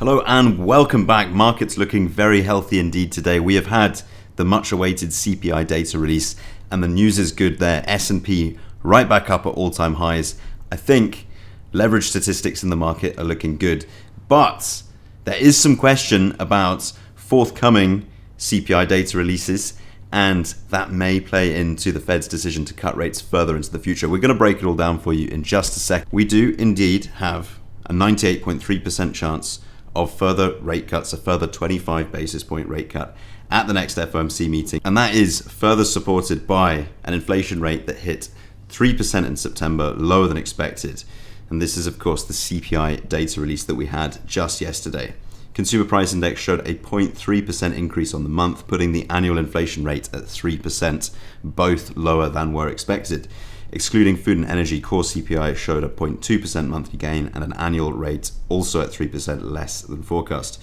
Hello and welcome back. Markets looking very healthy indeed today. We have had the much awaited CPI data release and the news is good there. S&P right back up at all-time highs. I think leverage statistics in the market are looking good, but there is some question about forthcoming CPI data releases, and that may play into the Fed's decision to cut rates further into the future. We're going to break it all down for you in just a sec. We do indeed have a 98.3% chance of further rate cuts, a further 25 basis point rate cut at the next FOMC meeting. And that is further supported by an inflation rate that hit 3% in September, lower than expected. And this is, of course, the CPI data release that we had just yesterday. Consumer Price Index showed a 0.3% increase on the month, putting the annual inflation rate at 3%, both lower than were expected. Excluding food and energy, core CPI showed a 0.2% monthly gain and an annual rate also at 3% less than forecast.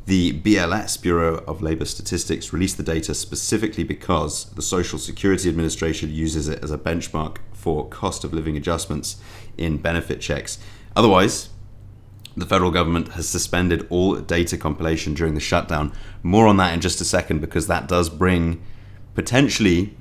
The BLS, Bureau of Labor Statistics, released the data specifically because the Social Security Administration uses it as a benchmark for cost of living adjustments in benefit checks. Otherwise, the federal government has suspended all data compilation during the shutdown. More on that in just a second, because that does bring potentially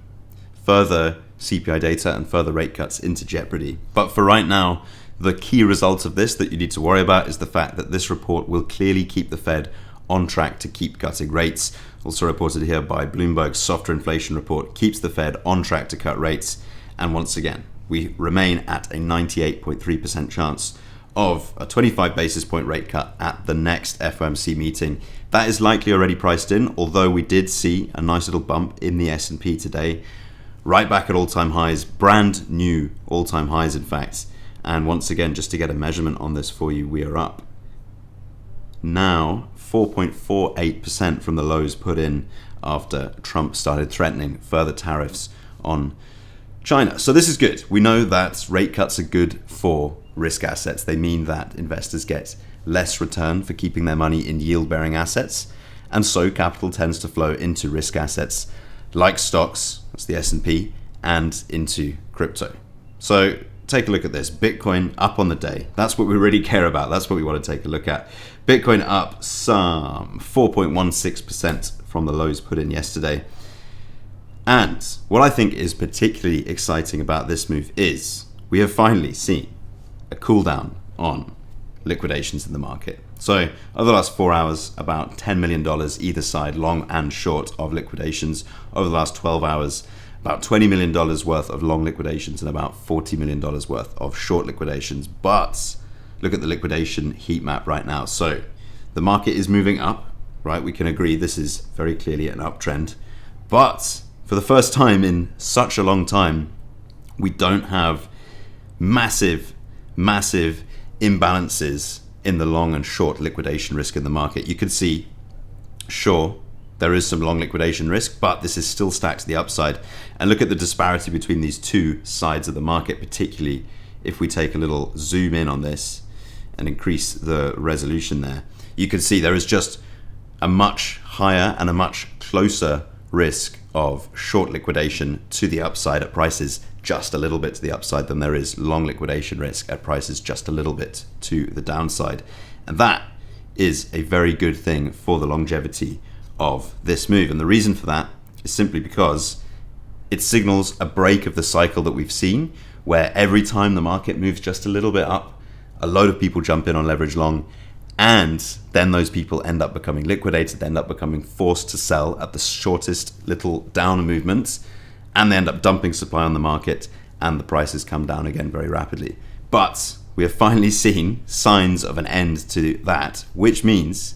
further CPI data and further rate cuts into jeopardy. But for right now, the key result of this that you need to worry about is the fact that this report will clearly keep the Fed on track to keep cutting rates. Also reported here by Bloomberg's softer inflation report keeps the Fed on track to cut rates. And once again, we remain at a 98.3% chance of a 25 basis point rate cut at the next FOMC meeting. That is likely already priced in, although we did see a nice little bump in the S&P today. Right back at all-time highs, brand new all-time highs in fact. And once again, just to get a measurement on this for you, we are up now 4.48% from the lows put in after Trump started threatening further tariffs on China. So this is good. We know that rate cuts are good for risk assets. They mean that investors get less return for keeping their money in yield-bearing assets. And so capital tends to flow into risk assets like stocks, that's the S&P, and into crypto. So take a look at this. Bitcoin up on the day. That's what we really care about. That's what we want to take a look at. Bitcoin up some 4.16% from the lows put in yesterday. And what I think is particularly exciting about this move is we have finally seen a cool down on liquidations in the market. So over the last 4 hours, about $10 million either side, long and short, of liquidations. Over the last 12 hours, about $20 million worth of long liquidations and about $40 million worth of short liquidations. But look at the liquidation heat map right now. So the market is moving up, right? We can agree this is very clearly an uptrend. But for the first time in such a long time, we don't have massive imbalances in the long and short liquidation risk in the market. You can see, sure, there is some long liquidation risk, but this is still stacked to the upside. And look at the disparity between these two sides of the market, particularly if we take a little zoom in on this and increase the resolution there. You can see there is just a much higher and a much closer risk of short liquidation to the upside at prices just a little bit to the upside than there is long liquidation risk at prices just a little bit to the downside. And that is a very good thing for the longevity of this move. And the reason for that is simply because it signals a break of the cycle that we've seen, where every time the market moves just a little bit up, a load of people jump in on leverage long, and then those people end up becoming liquidated, they end up becoming forced to sell at the shortest little down movement, and they end up dumping supply on the market, and the prices come down again very rapidly. But we have finally seen signs of an end to that, which means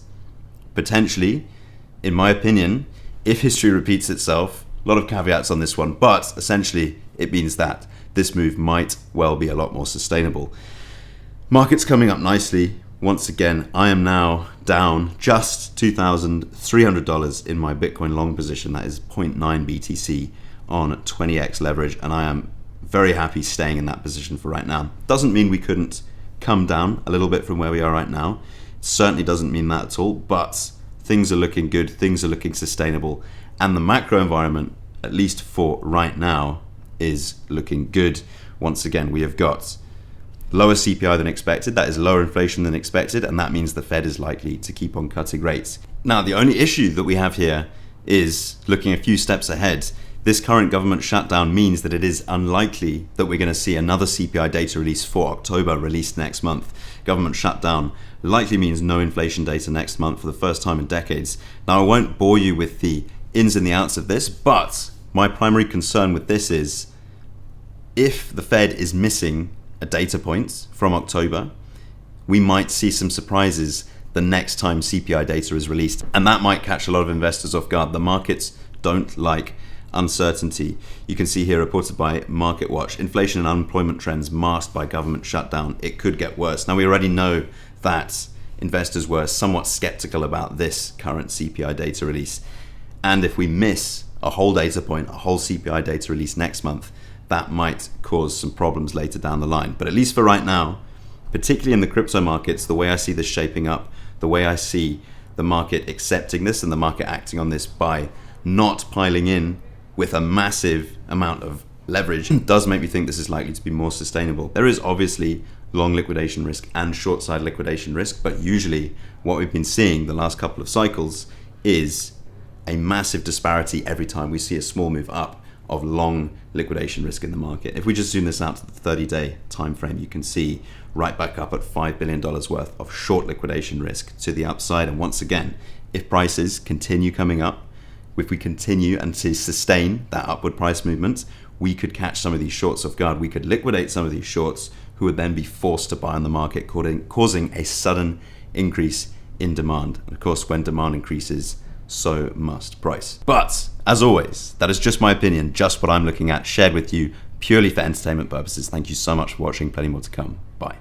potentially, in my opinion, if history repeats itself, a lot of caveats on this one, but essentially it means that this move might well be a lot more sustainable. Markets coming up nicely. Once again, I am now down just $2,300 in my Bitcoin long position. That is 0.9 BTC on 20x leverage, and I am very happy staying in that position for right now. Doesn't mean we couldn't come down a little bit from where we are right now. It certainly doesn't mean that at all, but things are looking good, things are looking sustainable, and the macro environment, at least for right now, is looking good. Once again, we have got lower CPI than expected, that is lower inflation than expected, and that means the Fed is likely to keep on cutting rates. Now, the only issue that we have here is looking a few steps ahead. This current government shutdown means that it is unlikely that we're going to see another CPI data release for October released next month. Government shutdown likely means no inflation data next month for the first time in decades. Now, I won't bore you with the ins and the outs of this, but my primary concern with this is if the Fed is missing a data point from October, we might see some surprises the next time CPI data is released, and that might catch a lot of investors off guard. The markets don't like uncertainty. You can see here reported by MarketWatch, inflation and unemployment trends masked by government shutdown. It could get worse. Now, we already know that investors were somewhat skeptical about this current CPI data release. And if we miss a whole data point, a whole CPI data release next month, that might cause some problems later down the line. But at least for right now, particularly in the crypto markets, the way I see this shaping up, the way I see the market accepting this and the market acting on this by not piling in with a massive amount of leverage does make me think this is likely to be more sustainable. There is obviously long liquidation risk and short side liquidation risk, but usually what we've been seeing the last couple of cycles is a massive disparity every time we see a small move up of long liquidation risk in the market. If we just zoom this out to the 30-day time frame, you can see right back up at $5 billion worth of short liquidation risk to the upside. And once again, if prices continue coming up, if we continue and to sustain that upward price movement, we could catch some of these shorts off guard. We could liquidate some of these shorts who would then be forced to buy on the market, causing a sudden increase in demand. And of course, when demand increases, so must price. But as always, that is just my opinion, just what I'm looking at, shared with you purely for entertainment purposes. Thank you so much for watching. Plenty more to come. Bye.